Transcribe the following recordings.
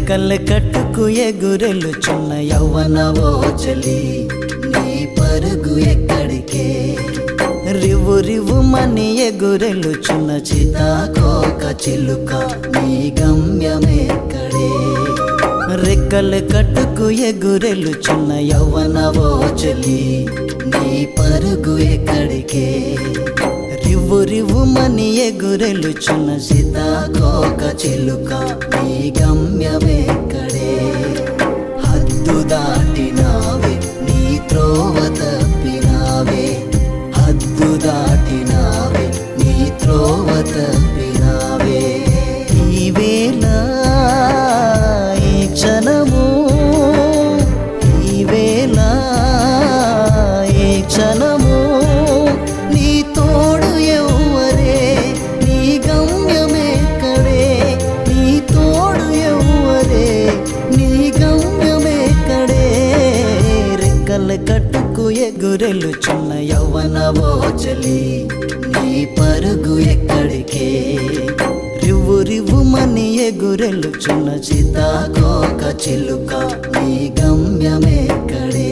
రెక్కలు కట్టుకు ఎగురెలుచున్న యవ్వనవో చలి నీ పరుగు ఎక్కడికే రివ్వు రివ్వుమని ఎగురెలుచున్న సీతాకోక చిలుక నీ గమ్యమెక్కడే రెక్కలు కట్టుకు ఎగురెలుచున్న యవ్వనవో చలి నీ పరుగు ఎక్కడికే రివ్వు రివ్వుమని ఎగురెలుచున్న సీతాకోక చిలుక నీ గమ్యమెక్కడే హద్దు దాటినావే నీ త్రోవ తప్పినావే హద్దు దాటినావే నీ త్రోవ తప్పినావే ఈ వేళ ఈ క్షణము ఈ వేళ ఈ క్షణము నీ తోడు ఎవ్వరే నీ గమ్యమెక్కడే నీ తోడు ఎవ్వరే నీ గమ్యమెక్కడే రెక్కలు కట్టుకు ఎగురెలుచున్న యవ్వనవో చలి నీ పరుగు ఎక్కడికే రివ్వు రివ్వుమని ఎగురెలుచున్న సీతాకోక చిలుక నీ గమ్యమెక్కడే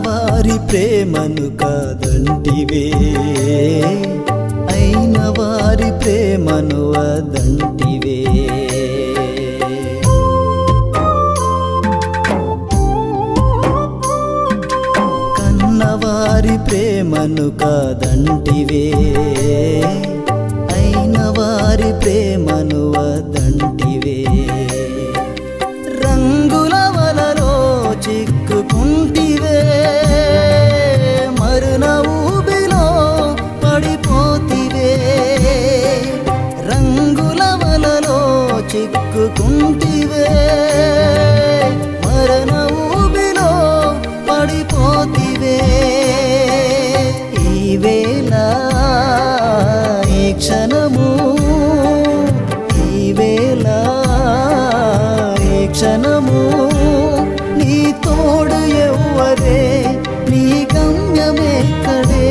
వారి ప్రేమను కాదంటివే అయిన వారి ప్రేమను వదంటివే కన్నవారి ప్రేమను కాదంటివే అయిన వారి ప్రేమను వదంటివే రంగుల వలలో చిక్కుకుంటివే మరున ఊబిలో పడిపోతివే రంగుల వలలో చిక్కుకుంటివే మరున ఊబిలో పడిపోతివే ఈ వేళ ఈ క్షణము ఈ వేళ ఈ క్షణము నీ తోడు ఎవ్వరే నీ గమ్యమెక్కడే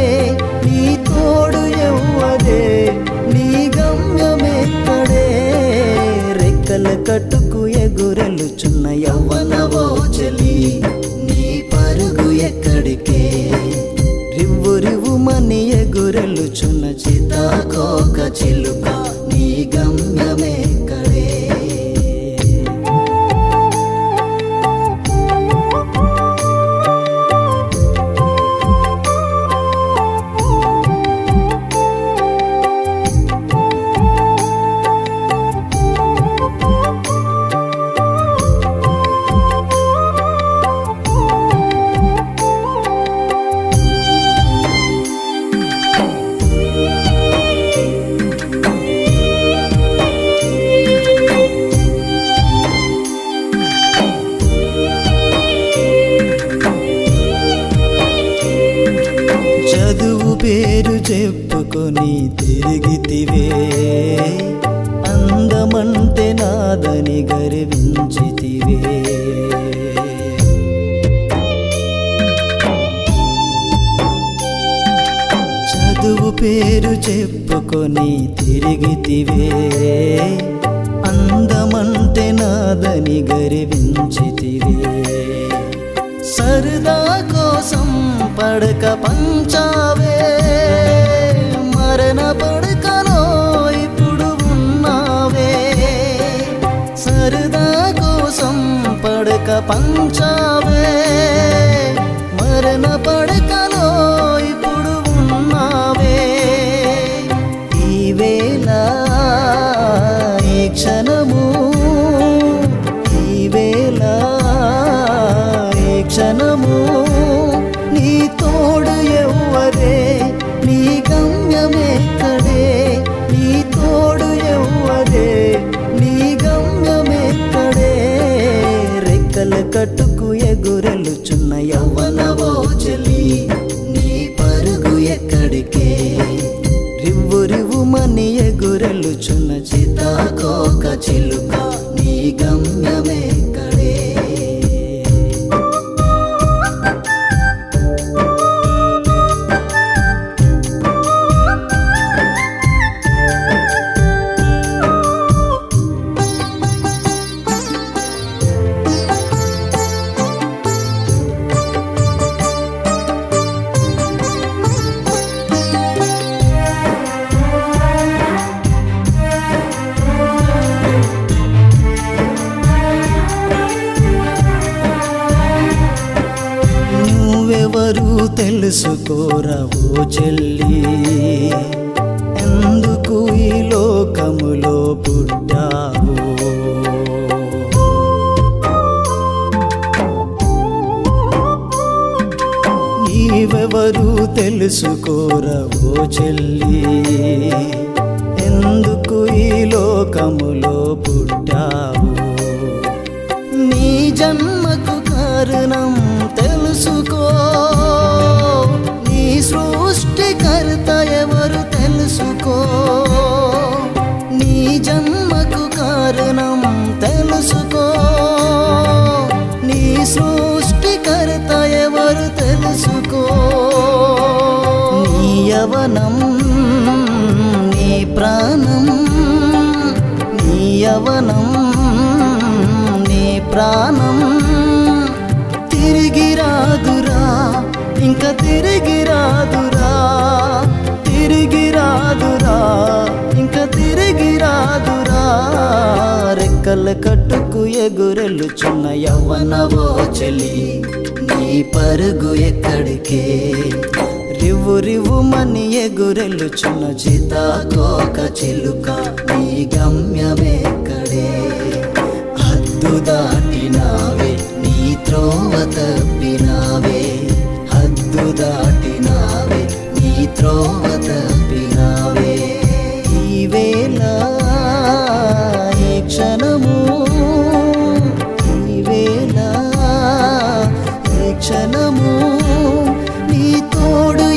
నీ తోడు ఎవ్వరే నీ గమ్యమెక్కడే రెక్కలు కట్టుకు ఎగురెలుచున్న యవ్వనవో చలి నీ పరుగు ఎక్కడికే రివ్వు రివ్వుమని ఎగురెలుచున్న సీతాకోక చిలుక నీ గమ్యమెక్కడే చదువు పేరు చెప్పుకొని తిరిగితివే అందమంటే నాదని గర్వించితివే చదువు పేరు చెప్పుకొని తిరిగితివే అందమంటే నాదని గర్వించితివే సరదా కోసం పడక పంచావే మరణ పడకలో ఇప్పుడు ఉన్నావే సరదా కోసం పడక పంచావే మరణ పడకలో ఇప్పుడు ఉన్నావే ఈ వేళ ఈ క్షణము ఈ వేళ ఈ క్షణము నీ తోడు ఎవ్వరే నీ గమ్యమెక్కడే నీ తోడు ఎవ్వరే కట్టుకు ఎగురెలుచున్న యవ్వనవో చెలి నీ పరుగు ఎక్కడికే రివ్వు రివ్వుమని ఎగురెలుచున్న సీతాకోక చిలుక నీ గమ్యమెక్కడే నువ్వెవరు తెలుసుకోరా ఓ చెల్లి ఎందుకు ఈ లోకములో పుట్టావు నీవెవరు తెలుసుకోరా ఓ చెల్లి ఎందుకు ఈ లోకములో పుట్టావు నీ జన్మకు కారణం తెలుసుకో నీ సృష్టికర్త ఎవరు తెలుసుకో నీ జన్మకు కారణం తెలుసుకో నీ సృష్టికర్త ఎవరు తెలుసుకో నీ యవ్వనం నీ ప్రాణం నీ యవ్వనం నీ ప్రాణం తిరిగి రాదురా ఇంకా తిరిగి రాదురా తిరిగి రాదురా ఇంకా తిరిగి రాదురా రెక్కల కట్టుకు ఎగురెలుచున్న యవ్వనవో చెలి నీ పరుగు ఎక్కడికే రివ్వు రివ్వుమని ఎగురెలుచున్న సీతాకోక చిలుక నీ గమ్యమెక్కడే హద్దు దాటినావే నీ త్రోవ తప్పినావే హద్దు దాటినావే నీ త్రోవ తప్పినావే ఈ వేళ ఈ క్షణము ఈ వేళ ఈ క్షణము నీ తోడు